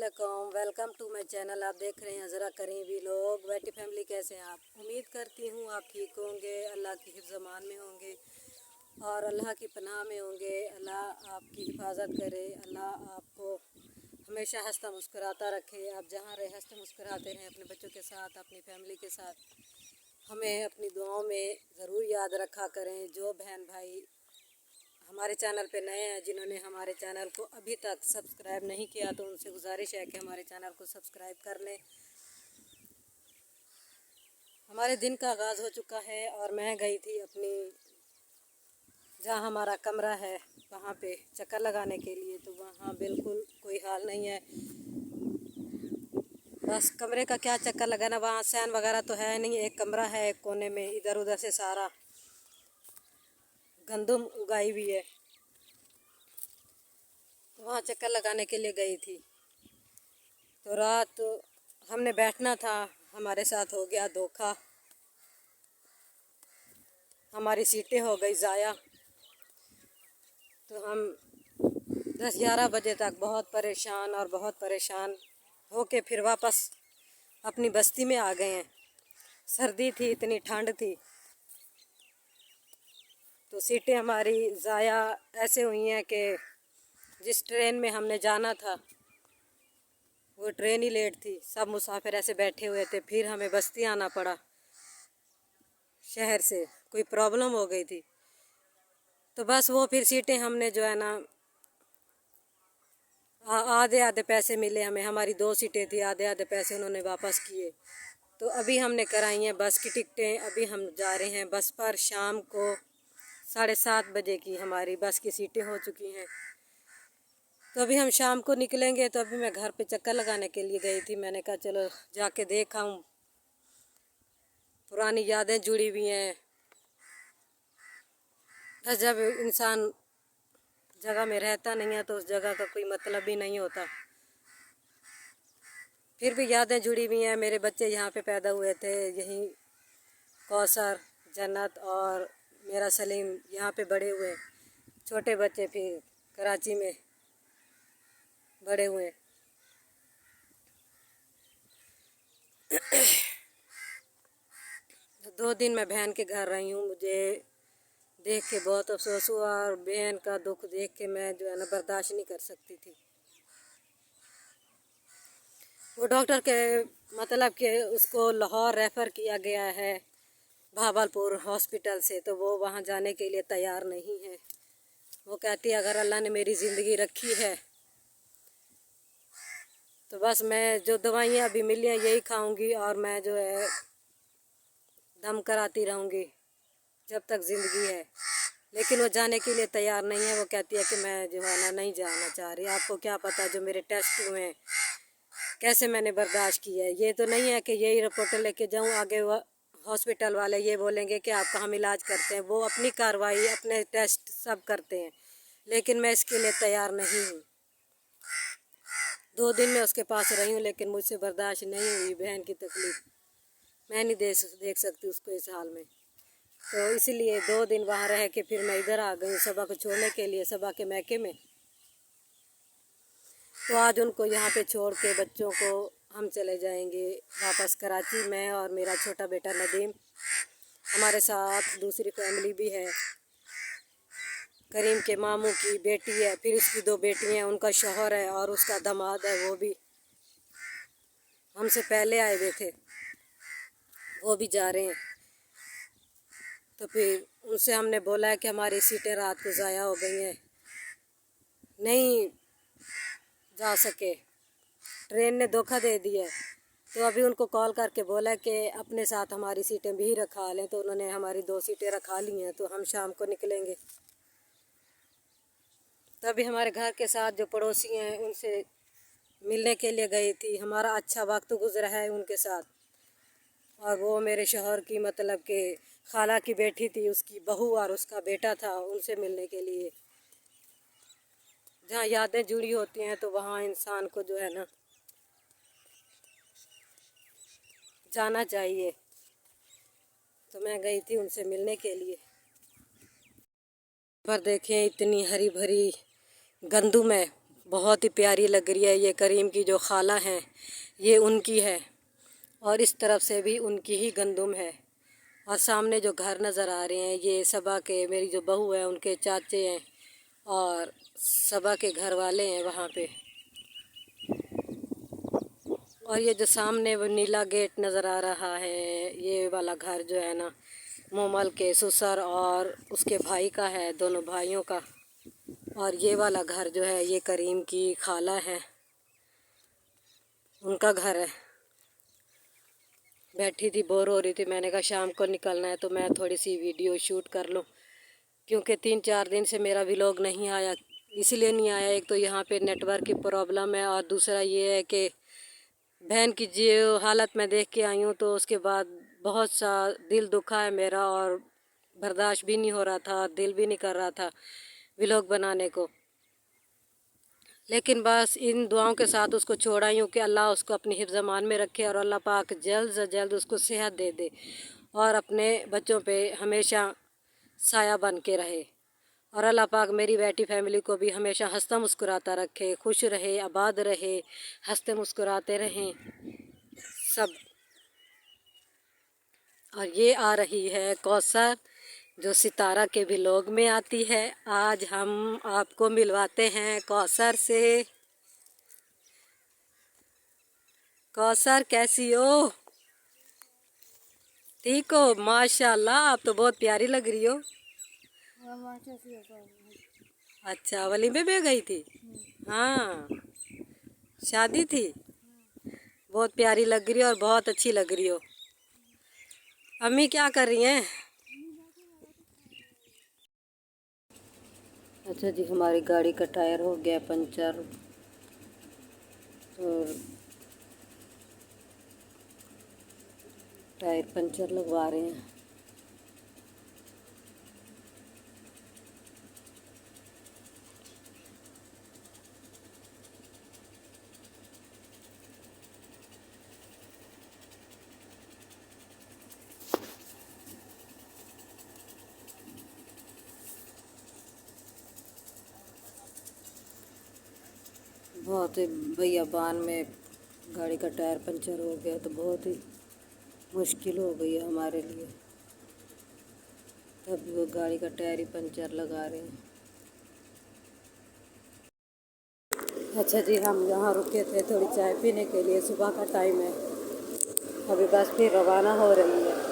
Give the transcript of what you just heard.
अस्सलामुअलैकुम, welcome to my channel. आप देख रहे हैं ज़रा करें भी लोग बैठी फैमिली। कैसे हैं आप? उम्मीद करती हूँ आप ठीक होंगे, अल्लाह की हिफ्ज़ अमान में होंगे और अल्लाह की पनाह में होंगे। अल्लाह आपकी हिफाजत करे, अल्लाह आपको हमेशा हंसता मुस्कुराता रखे। आप जहाँ रहे हंसते मुस्कुराते रहें अपने बच्चों के साथ, अपनी फैमिली के साथ। हमें अपनी दुआओं में ज़रूर याद रखा करें। जो बहन भाई हमारे चैनल पे नए हैं, जिन्होंने हमारे चैनल को अभी तक सब्सक्राइब नहीं किया, तो उनसे गुजारिश है कि हमारे चैनल को सब्सक्राइब कर लें। हमारे दिन का आगाज़ हो चुका है और मैं गई थी अपनी जहाँ हमारा कमरा है वहाँ पे चक्कर लगाने के लिए। तो वहाँ बिल्कुल कोई हाल नहीं है। बस कमरे का क्या चक्कर लगाना, वहाँ सैन वगैरह तो है नहीं। एक कमरा है एक कोने में, इधर उधर से सारा गंदम उगाई हुई है। वहाँ चक्कर लगाने के लिए गई थी। तो रात हमने बैठना था, हमारे साथ हो गया धोखा। हमारी सीटें हो गई ज़ाया। तो हम 10-11 बजे तक बहुत परेशान होके फिर वापस अपनी बस्ती में आ गए हैं। सर्दी थी, इतनी ठंड थी, तो सीटें हमारी ज़ाया ऐसे हुई हैं कि जिस ट्रेन में हमने जाना था वो ट्रेन ही लेट थी। सब मुसाफिर ऐसे बैठे हुए थे। फिर हमें बस्ती आना पड़ा, शहर से कोई प्रॉब्लम हो गई थी। तो बस वो फिर सीटें हमने जो है ना आधे आधे पैसे मिले हमें। हमारी 2 सीटें थी, आधे आधे पैसे उन्होंने वापस किए। तो अभी हमने कराई हैं बस की टिकटें। अभी हम जा रहे हैं बस पर। शाम को 7:30 बजे की हमारी बस की सीटें हो चुकी हैं। तो अभी हम शाम को निकलेंगे। तो अभी मैं घर पे चक्कर लगाने के लिए गई थी। मैंने कहा चलो जाके देख आऊँ, पुरानी यादें जुड़ी हुई हैं। जब इंसान जगह में रहता नहीं है तो उस जगह का कोई मतलब ही नहीं होता। फिर भी यादें जुड़ी हुई हैं। मेरे बच्चे यहाँ पे पैदा हुए थे, यहीं कौसर, जन्नत और मेरा सलीम यहाँ पे बड़े हुए। छोटे बच्चे फिर कराची में बड़े हुए। 2 दिन मैं बहन के घर रही हूँ। मुझे देख के बहुत अफसोस हुआ और बहन का दुख देख के मैं जो है ना बर्दाश्त नहीं कर सकती थी। वो डॉक्टर के मतलब कि उसको लाहौर रेफ़र किया गया है भावलपुर हॉस्पिटल से, तो वो वहाँ जाने के लिए तैयार नहीं है। वो कहती है अगर अल्लाह ने मेरी ज़िंदगी रखी है तो बस मैं जो दवाइयाँ अभी मिली हैं यही खाऊंगी और मैं जो है दम कराती रहूँगी जब तक ज़िंदगी है। लेकिन वो जाने के लिए तैयार नहीं है। वो कहती है कि मैं जो है ना नहीं जाना चाह रही। आपको क्या पता जो मेरे टेस्ट हुए हैं कैसे मैंने बर्दाश्त किया है। ये तो नहीं है कि यही रिपोर्ट लेके जाऊँ, आगे हॉस्पिटल वाले ये बोलेंगे कि आपका हम इलाज करते हैं। वो अपनी कार्रवाई, अपने टेस्ट सब करते हैं, लेकिन मैं इसके लिए तैयार नहीं हूँ। 2 दिन मैं उसके पास रही हूँ लेकिन मुझसे बर्दाश्त नहीं हुई। बहन की तकलीफ़ मैं नहीं देख सकती उसको इस हाल में। तो इसलिए 2 दिन वहाँ रह के फिर मैं इधर आ गई सबा को छोड़ने के लिए, सबा के मैके में। तो आज उनको यहाँ पे छोड़ के बच्चों को हम चले जाएंगे वापस कराची। मैं और मेरा छोटा बेटा नदीम, हमारे साथ दूसरी फैमिली भी है। करीम के मामू की बेटी है, फिर उसकी 2 बेटियाँ हैं, उनका शौहर है और उसका दामाद है, वो भी हमसे पहले आए हुए थे, वो भी जा रहे हैं। तो फिर उनसे हमने बोला है कि हमारी सीटें रात को ज़ाया हो गई हैं, नहीं जा सके, ट्रेन ने धोखा दे दिया। तो अभी उनको कॉल करके बोला कि अपने साथ हमारी सीटें भी रखा लें। तो उन्होंने हमारी 2 सीटें रखा ली हैं। तो हम शाम को निकलेंगे। तभी हमारे घर के साथ जो पड़ोसी हैं उनसे मिलने के लिए गई थी। हमारा अच्छा वक्त गुजरा है उनके साथ। और वो मेरे शौहर की मतलब कि खाला की बेटी थी, उसकी बहू और उसका बेटा था, उनसे मिलने के लिए। जहाँ यादें जुड़ी होती हैं तो वहाँ इंसान को जो है ना जाना चाहिए। तो मैं गई थी उनसे मिलने के लिए। पर देखें इतनी हरी भरी गंदुम है, बहुत ही प्यारी लग रही है। ये करीम की जो खाला है ये उनकी है, और इस तरफ से भी उनकी ही गंदुम है। और सामने जो घर नज़र आ रहे हैं ये सबा के, मेरी जो बहू है उनके चाचे हैं, और सबा के घर वाले हैं वहाँ पे। और ये जो सामने वो नीला गेट नज़र आ रहा है, ये वाला घर जो है ना मोमल के ससुर और उसके भाई का है, दोनों भाइयों का। और ये वाला घर जो है ये करीम की खाला है, उनका घर है। बैठी थी, बोर हो रही थी, मैंने कहा शाम को निकलना है तो मैं थोड़ी सी वीडियो शूट कर लूँ, क्योंकि 3-4 दिन से मेरा व्लॉग नहीं आया। इसलिए नहीं आया, एक तो यहाँ पे नेटवर्क की प्रॉब्लम है, और दूसरा ये है कि बहन की जो हालत मैं देख के आई हूँ तो उसके बाद बहुत सा दिल दुखा है मेरा, और बर्दाश्त भी नहीं हो रहा था, दिल भी नहीं कर रहा था व्लॉग बनाने को। लेकिन बस इन दुआओं के साथ उसको छोड़ आई हूँ कि अल्लाह उसको अपनी हिफ्ज़ अमान में रखे, और अल्लाह पाक जल्द से जल्द उसको सेहत दे दे, और अपने बच्चों पे हमेशा साया बन के रहे। और अल्लाह पाक मेरी बेटी फैमिली को भी हमेशा हंसता मुस्कुराता रखे, खुश रहे, आबाद रहे, हंसते मुस्कुराते रहें सब। और ये आ रही है कौसर, जो सितारा के व्लॉग में आती है। आज हम आपको मिलवाते हैं कौसर से। कौसर कैसी हो? ठीक हो? माशाल्लाह, आप तो बहुत प्यारी लग रही हो। अच्छा, वलीमे में गई थी? हाँ, शादी थी। बहुत प्यारी लग रही हो और बहुत अच्छी लग रही हो। अम्मी क्या कर रही हैं? अच्छा जी, हमारी गाड़ी का टायर हो गया पंचर, और टायर पंचर लगवा रहे हैं। बहुत ही बियाबान में गाड़ी का टायर पंचर हो गया तो बहुत ही मुश्किल हो गई है हमारे लिए। तब वो गाड़ी का टायर ही पंचर लगा रहे हैं। अच्छा जी, हम यहाँ रुके थे थोड़ी चाय पीने के लिए, सुबह का टाइम है, अभी बस फिर रवाना हो रही है।